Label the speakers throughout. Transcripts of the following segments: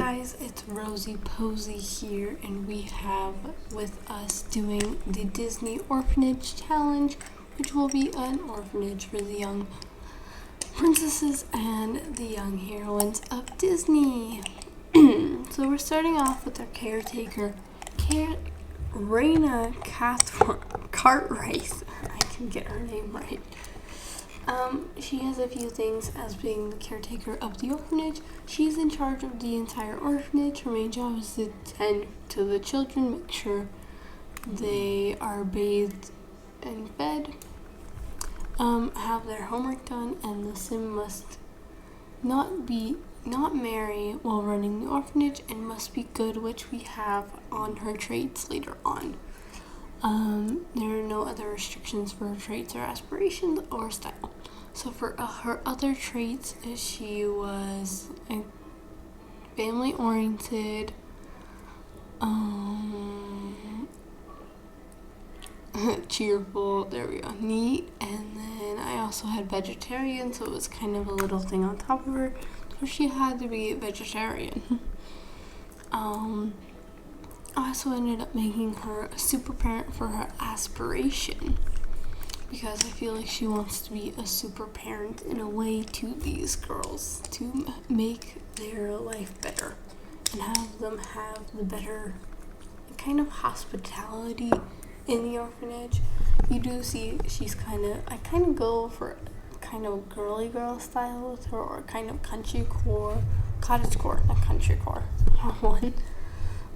Speaker 1: guys, it's Rosie Posey here, and we have with us doing the Disney Orphanage Challenge, which will be an orphanage for the young princesses and the young heroines of Disney. So we're starting off with our caretaker, Raina Cartwright. I can get her name right. She has a few things as being the caretaker of the orphanage. She's in charge of the entire orphanage. Her main job is to tend to the children, make sure they are bathed and fed, have their homework done, and the sim must not marry while running the orphanage and must be good, which we have on her traits later on. There are no other restrictions for her traits or aspirations or style. So for her other traits, she was family oriented, cheerful, there we go, neat, and then I also had vegetarian, so it was kind of a little thing on top of her, so she had to be vegetarian. I also ended up making her a super parent for her aspiration, because I feel like she wants to be a super parent in a way to these girls to make their life better and have them have the better kind of hospitality in the orphanage. You do see I kind of go for kind of girly girl style with her, or kind of cottagecore, not countrycore one.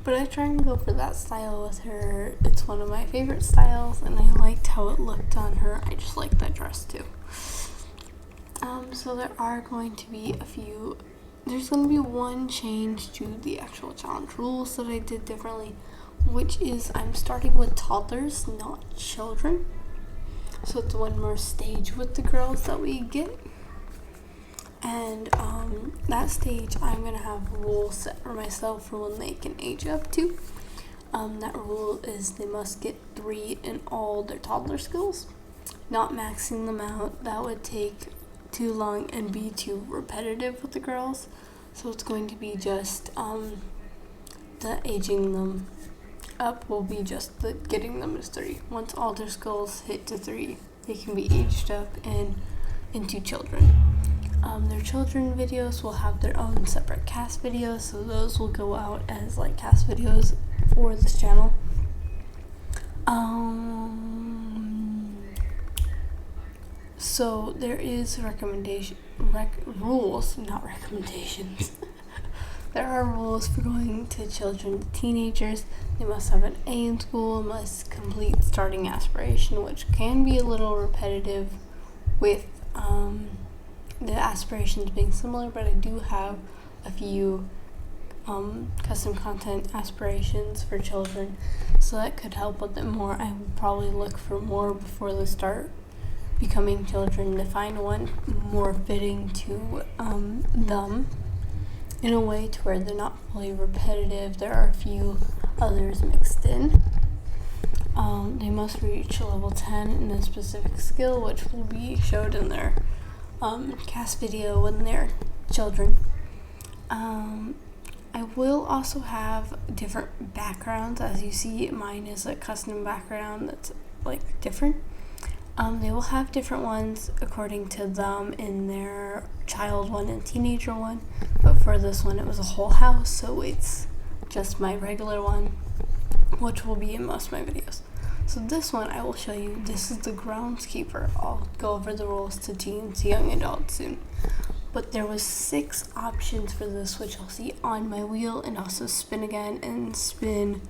Speaker 1: But I try and go for that style with her. It's one of my favorite styles, and I liked how it looked on her. I just like that dress too. So there are going to be there's going to be one change to the actual challenge rules that I did differently, which is I'm starting with toddlers, not children. So it's one more stage with the girls that we get. And that stage, I'm going to have rules set for myself for when they can age up to. That rule is they must get 3 in all their toddler skills. Not maxing them out. That would take too long and be too repetitive with the girls. So it's going to be just the aging them up will be just the getting them to 3. Once all their skills hit to 3, they can be aged up and into children. Their children videos will have their own separate CAS videos, so those will go out as like CAS videos for this channel. So there is rules, not recommendations. There are rules for going to children to teenagers. They must have an A in school, must complete starting aspiration, which can be a little repetitive with the aspirations being similar, but I do have a few custom content aspirations for children, so that could help with it more. I would probably look for more before they start becoming children to find one more fitting to them in a way to where they're not fully repetitive. There are a few others mixed in. They must reach level 10 in a specific skill, which will be showed in their CAS video when they're children. I will also have different backgrounds. As you see, mine is a custom background that's like different. They will have different ones according to them in their child one and teenager one, but for this one it was a whole house, so it's just my regular one, which will be in most of my videos. So this one I will show you. This is the groundskeeper. I'll go over the rules to teens, young adults soon. But there was 6 options for this, which you'll see on my wheel, and also spin again and spin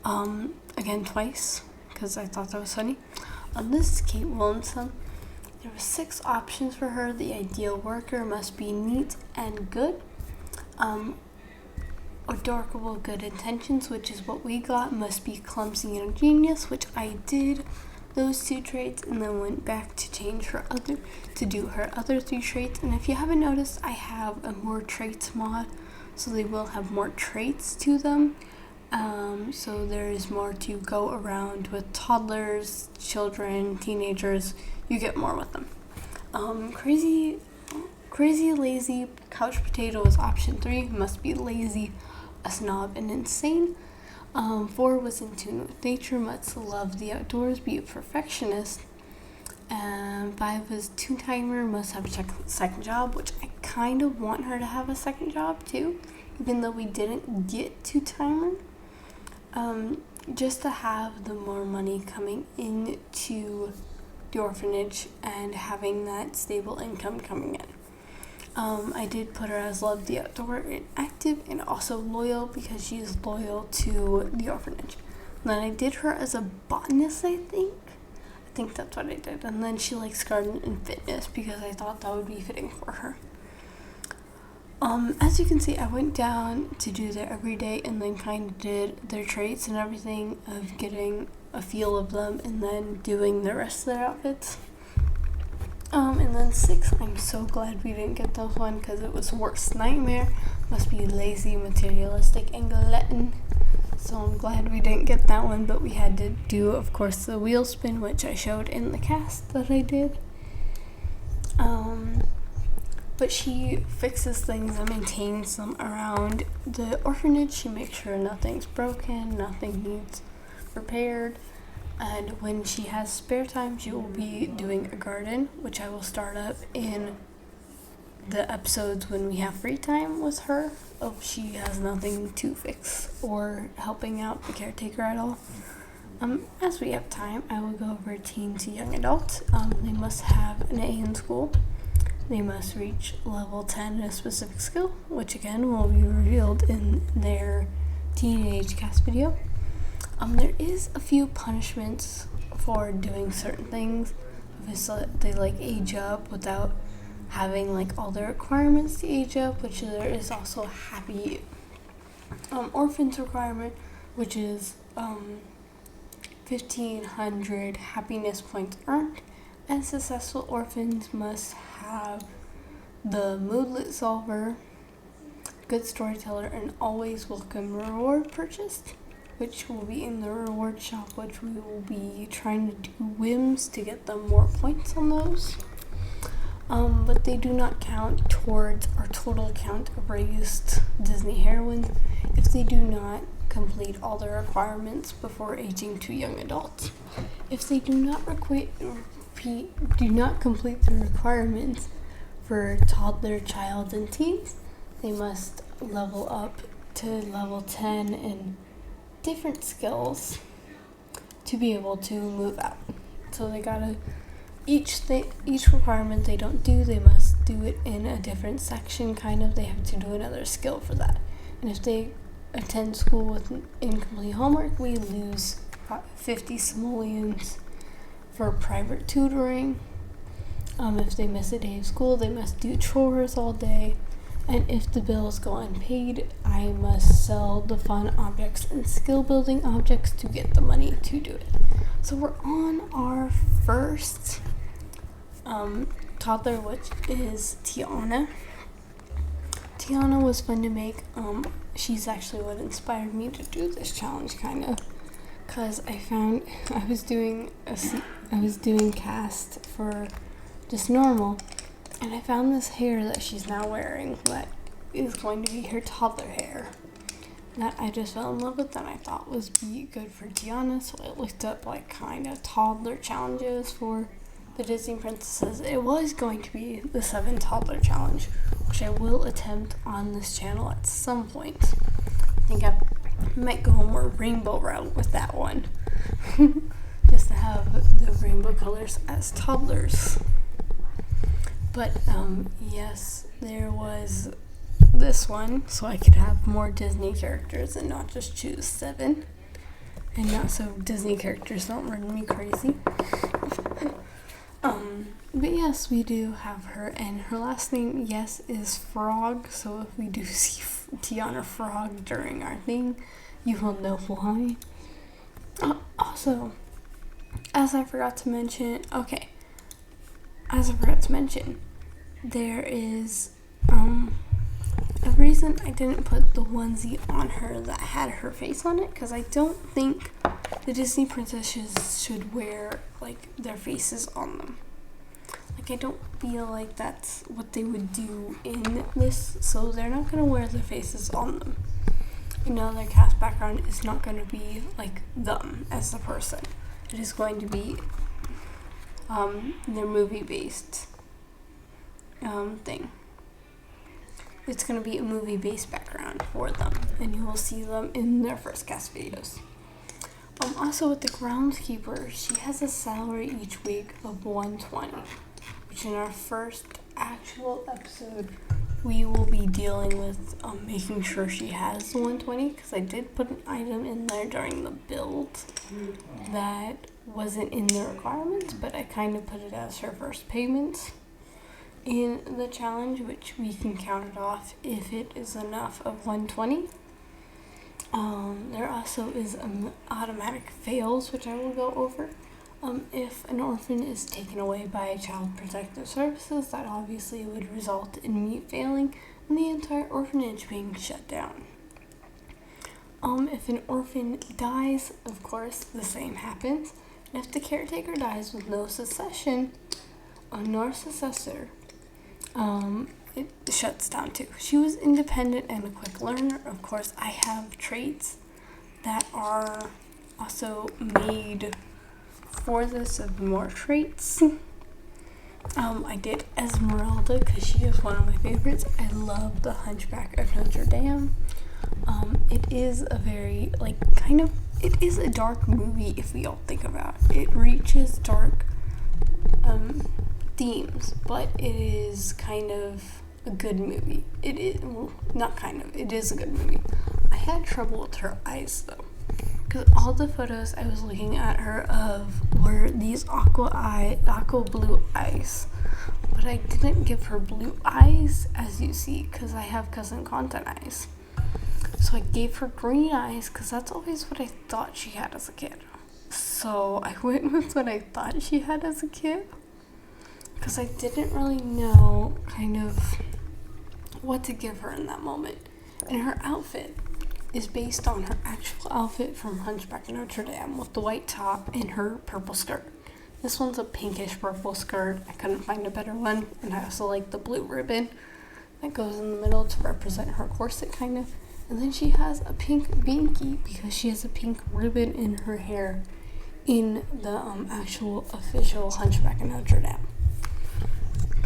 Speaker 1: again twice, because I thought that was funny. This is Kate Williamson. There were 6 options for her. The ideal worker must be neat and good. Adorable good intentions, which is what we got, must be clumsy and ingenious, which I did those 2 traits, and then went back to do her other 3 traits. And if you haven't noticed, I have a more traits mod, so they will have more traits to them. So there is more to go around with toddlers, children, teenagers. You get more with them. Crazy Crazy, lazy, couch potato was option 3. Must be lazy, a snob, and insane. 4 was in tune with nature, must love the outdoors, be a perfectionist. 5 was two-timer, must have a second job, which I kind of want her to have a second job too, even though we didn't get two-timer. Just to have the more money coming into the orphanage and having that stable income coming in. I did put her as love the outdoor and active and also loyal because she is loyal to the orphanage. And then I did her as a botanist, I think that's what I did. And then she likes garden and fitness because I thought that would be fitting for her. As you can see, I went down to do their everyday and then kind of did their traits and everything of getting a feel of them and then doing the rest of their outfits. And then 6, I'm so glad we didn't get those one because it was worst nightmare. Must be lazy, materialistic, and glutton. So I'm glad we didn't get that one, but we had to do, of course, the wheel spin, which I showed in the cast that I did. But she fixes things and maintains them around the orphanage. She makes sure nothing's broken, nothing needs repaired. And when she has spare time, she will be doing a garden, which I will start up in the episodes when we have free time with her. If she has nothing to fix or helping out the caretaker at all. As we have time, I will go over teen to young adult. They must have an A in school. They must reach level 10 in a specific skill, which again will be revealed in their teenage CAS video. There is a few punishments for doing certain things. If they like age up without having like all the requirements to age up, which there is also happy orphans requirement, which is 1,500 happiness points earned, and successful orphans must have the moodlet solver, good storyteller, and always welcome reward purchased, which will be in the reward shop, which we will be trying to do whims to get them more points on those. But they do not count towards our total count of raised Disney heroines if they do not complete all the requirements before aging to young adults. If they do not complete the requirements for toddler, child, and teens, they must level up to level 10 in different skills to be able to move out. So they gotta each requirement they don't do, they must do it in a different section. They have to do another skill for that. And if they attend school with incomplete homework, we lose 50 simoleons for private tutoring. If they miss a day of school, they must do chores all day. And if the bills go unpaid, I must sell the fun objects and skill building objects to get the money to do it. So we're on our first toddler, which is Tiana. Tiana was fun to make. She's actually what inspired me to do this challenge, because I found I was doing cast for just normal, and I found this hair that she's now wearing that is going to be her toddler hair that I just fell in love with and I thought was be good for Tiana. So I looked up toddler challenges for the Disney princesses. It was going to be the 7 toddler challenge, which I will attempt on this channel at some point. I think I might go a more rainbow route with that one. Just to have the rainbow colors as toddlers. But yes, there was this one, so I could have more Disney characters and not just choose 7. And not so Disney characters don't run me crazy. But yes, we do have her, and her last name, yes, is Frog. So if we do see Tiana Frog during our thing, you will know why. Also, as I forgot to mention, there is a reason I didn't put the onesie on her that had her face on it, because I don't think the Disney princesses should wear their faces on them. Like, I don't feel like that's what they would do in this, so they're not going to wear their faces on them. You know, their cast background is not going to be like them as the person. It is going to be their movie-based thing. It's going to be a movie-based background for them, and you will see them in their first cast videos. Also, with the groundskeeper, she has a salary each week of $120, which in our first actual episode, we will be dealing with making sure she has the $120, because I did put an item in there during the build that wasn't in the requirements, but I kind of put it as her first payment in the challenge, which we can count it off if it is enough of $120. There also is automatic fails, which I will go over. If an orphan is taken away by Child Protective Services, that obviously would result in me failing and the entire orphanage being shut down. If an orphan dies, of course, the same happens. And if the caretaker dies with no successor, it shuts down too. She was independent and a quick learner. Of course, I have traits that are also made for this of more traits. I did Esmeralda because she is one of my favorites. I love The Hunchback of Notre Dame. It is a very, it is a dark movie if we all think about it. It reaches dark themes, but it is kind of a good movie. It is, well, not kind of, it is a good movie. I had trouble with her eyes though, because all the photos I was looking at her of were these aqua blue eyes, but I didn't give her blue eyes, as you see, because I have cousin content eyes. So I gave her green eyes because that's always what I thought she had as a kid. So I went with what I thought she had as a kid, because I didn't really know kind of what to give her in that moment. And her outfit is based on her actual outfit from Hunchback of Notre Dame with the white top and her purple skirt. This one's a pinkish purple skirt. I couldn't find a better one. And I also like the blue ribbon that goes in the middle to represent her corset kind of. And then she has a pink binky because she has a pink ribbon in her hair in the actual official Hunchback of Notre Dame.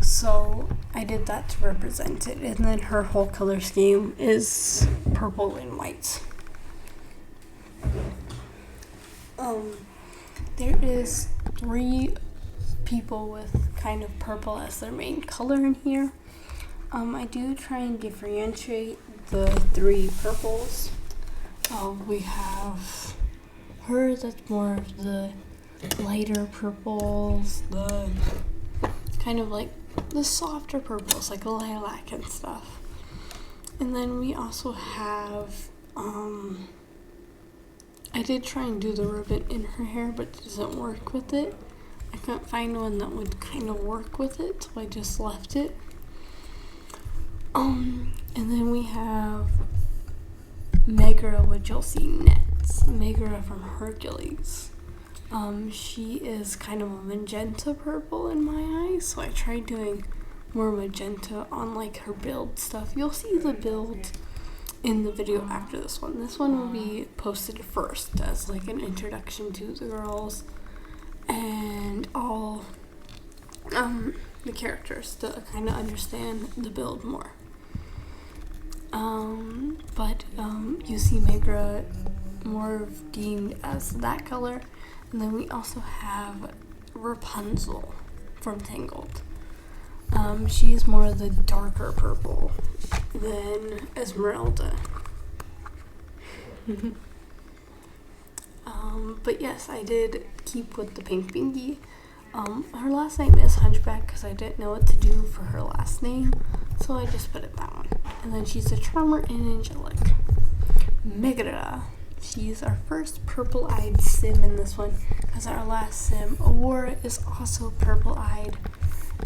Speaker 1: So I did that to represent it. And then her whole color scheme is purple and white. There is 3 people with kind of purple as their main color in here. I do try and differentiate the 3 purples. We have her that's more of the lighter purples, the kind of like the softer purples, like lilac and stuff. And then we also have, I did try and do the ribbon in her hair, but it doesn't work with it. I couldn't find one that would kind of work with it, so I just left it. And then we have Megara, which you'll see next. Megara from Hercules. She is kind of a magenta purple in my eyes, so I tried doing more magenta on like her build stuff. You'll see the build in the video after this one. This one will be posted first as like an introduction to the girls and all the characters to kind of understand the build more. But you see Megara more deemed as that color. And then we also have Rapunzel from Tangled. She's more of the darker purple than Esmeralda. But yes, I did keep with the pink binky. Her last name is Hunchback because I didn't know what to do for her last name, so I just put it that one. And then she's a charmer and angelic. Megara. She's our first purple-eyed sim in this one, because our last sim, Aurora, is also purple-eyed.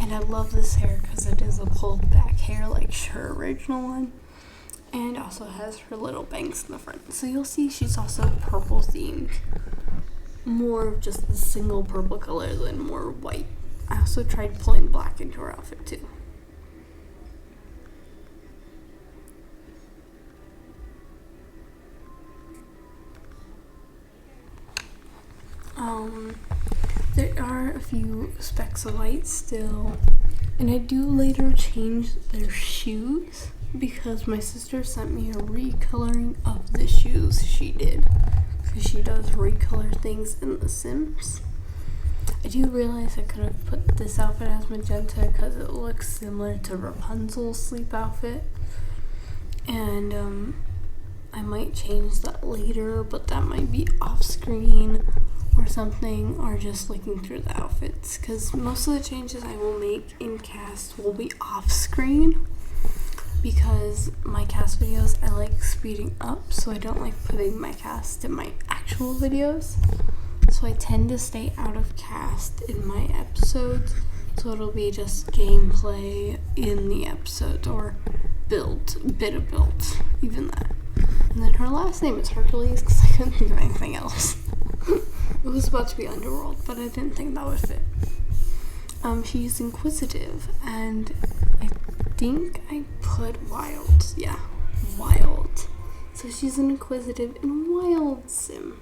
Speaker 1: And I love this hair because it is a pulled back hair like her original one. And also has her little bangs in the front. So you'll see she's also purple themed. More of just the single purple color than more white I also tried pulling black into her outfit too. There are a few specks of white still, and I do later change their shoes because my sister sent me a recoloring of the shoes she did, because she does recolor things in The Sims. I do realize I could have put this outfit as magenta because it looks similar to Rapunzel's sleep outfit, and I might change that later, but that might be off screen or something, or just looking through the outfits, because most of the changes I will make in CAS will be off screen, because my CAS videos I like speeding up, so I don't like putting my CAS in my actual videos, so I tend to stay out of CAS in my episodes, so it'll be just gameplay in the episode, or bit of build, even that. And then her last name is Hercules because I couldn't think of anything else. It was about to be Underworld, but I didn't think that would fit. She's inquisitive, and I think I put wild. Yeah, wild. So she's an inquisitive and wild sim.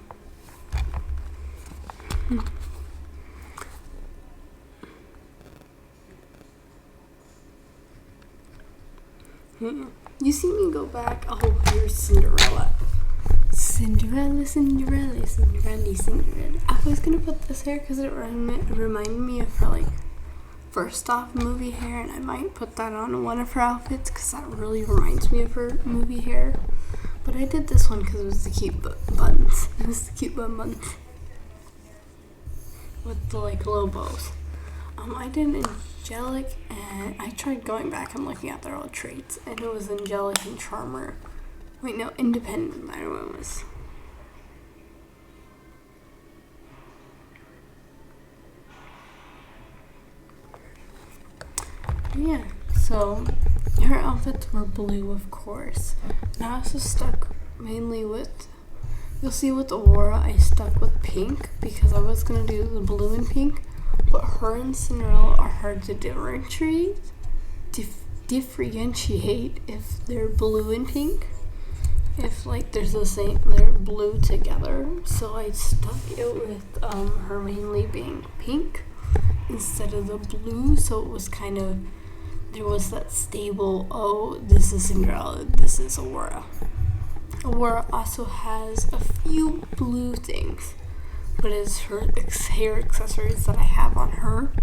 Speaker 1: You see me go back? Oh, here's Cinderella. Cinderella, Cinderella, Cinderella, Cinderella. I was gonna put this hair because it reminded me of her, like, first off movie hair, and I might put that on one of her outfits because that really reminds me of her movie hair. But I did this one because it was the cute buns. It was the cute buns with the, like, low bows. I did angelic, and I tried going back and looking at their old traits, and it was angelic and charmer. Wait, no, independent, I don't know what it was. Yeah, so her outfits were blue, of course. And I also stuck mainly with, you'll see with Aurora, I stuck with pink because I was going to do the blue and pink, but her and Cinderella are hard to differentiate if they're blue and pink. If, like, there's the same, they're blue together, so I stuck it with her mainly being pink instead of the blue, so it was kind of, there was that stable, oh, this is Cinderella, this is Aurora. Aurora also has a few blue things, but it's her hair accessories that I have on her,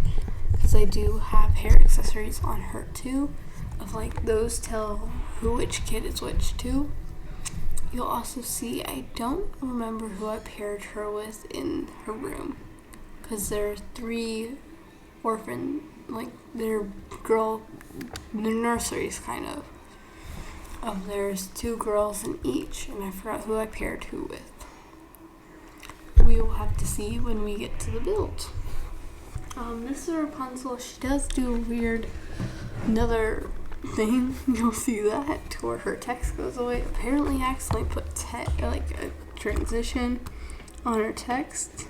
Speaker 1: because I do have hair accessories on her too, of, like, those tell which kid is which too. You'll also see, I don't remember who I paired her with in her room, because there are 3 they're nurseries kind of. There's 2 girls in each, and I forgot who I paired who with. We will have to see when we get to the build. This is Rapunzel. She does do a weird, another thing, you'll see that, to where her text goes away. Apparently I accidentally put a transition on her text.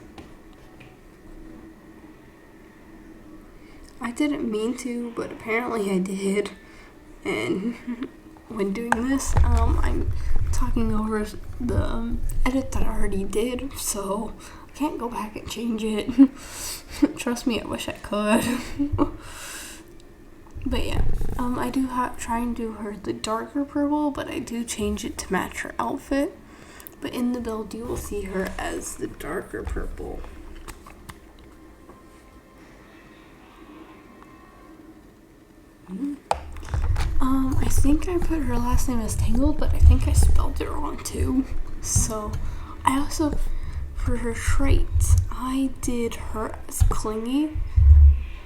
Speaker 1: I didn't mean to, but apparently I did. And when doing this, I'm talking over the edit that I already did, so I can't go back and change it. Trust me, I wish I could. But yeah, I do try and do her the darker purple, but I do change it to match her outfit. But in the build, you will see her as the darker purple. I think I put her last name as Tangled, but I think I spelled it wrong too. So, I also, for her traits, I did her as clingy,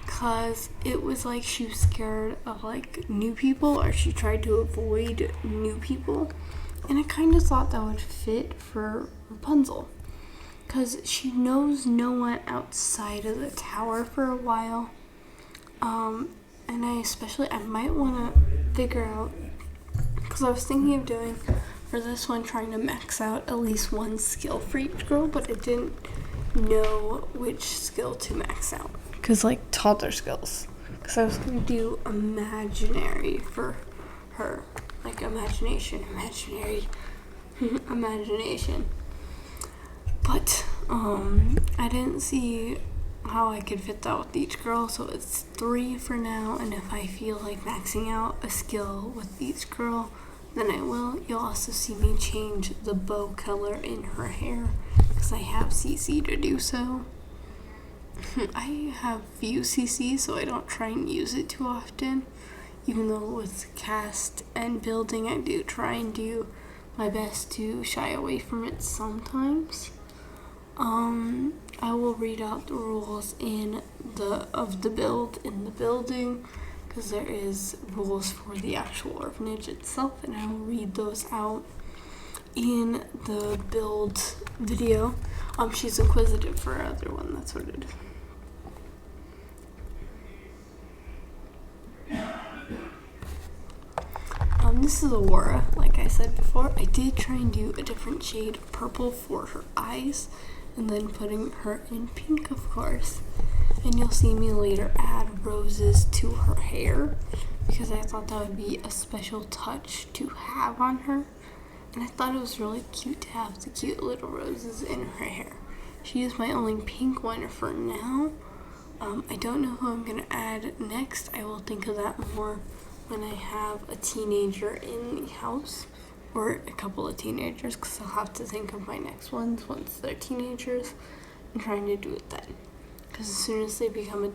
Speaker 1: because it was like she was scared of, like, new people, or she tried to avoid new people, and I kind of thought that would fit for Rapunzel, because she knows no one outside of the tower for a while, and I might want to figure out, because I was thinking of doing, for this one, trying to max out at least one skill for each girl, but I didn't know which skill to max out. because like toddler skills. Because I was going to do imaginary for her. Like imagination. But I didn't see how I could fit that with each girl, so it's 3 for now, and if I feel like maxing out a skill with each girl, then I will. You'll also see me change the bow color in her hair because I have CC to do so. I have few CC, so I don't try and use it too often, even though with cast and building I do try and do my best to shy away from it sometimes. I will read out the rules of the build in the building, because there is rules for the actual orphanage itself, and I will read those out in the build video. She's inquisitive for our other one, that's what it is. This is Aurora, like I said before. I did try and do a different shade of purple for her eyes, and then putting her in pink, of course. And you'll see me later add roses to her hair, because I thought that would be a special touch to have on her. And I thought it was really cute to have the cute little roses in her hair. She is my only pink one for now. I don't know who I'm going to add next. I will think of that more when I have a teenager in the house, or a couple of teenagers, because I'll have to think of my next ones once they're teenagers and trying to do it then. Because as soon as they become a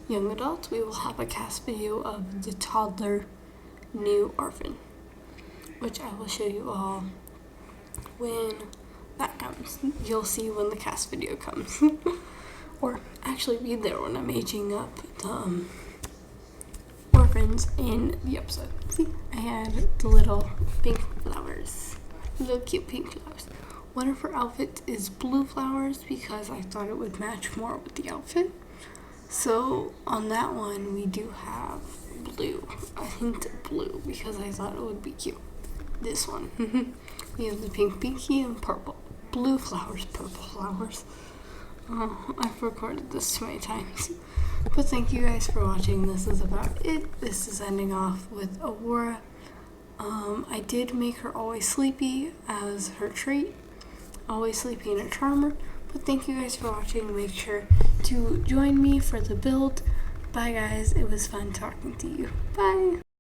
Speaker 1: young adults, we will have a CAS video of the toddler new orphan, which I will show you all when that comes. You'll see when the CAS video comes. Or actually be there when I'm aging up the orphans in the episode. See, I had the little pink flowers, little cute pink flowers. One of her outfits is blue flowers because I thought it would match more with the outfit. So on that one we do have blue, a hint of blue, because I thought it would be cute. This one, we have the pink pinky and purple. Blue flowers, purple flowers. I've recorded this too many times. But thank you guys for watching. This is about it. This is ending off with Aurora. I did make her always sleepy as her trait. Always sleepy and a charmer. But thank you guys for watching. Make sure to join me for the build. Bye guys. It was fun talking to you. Bye.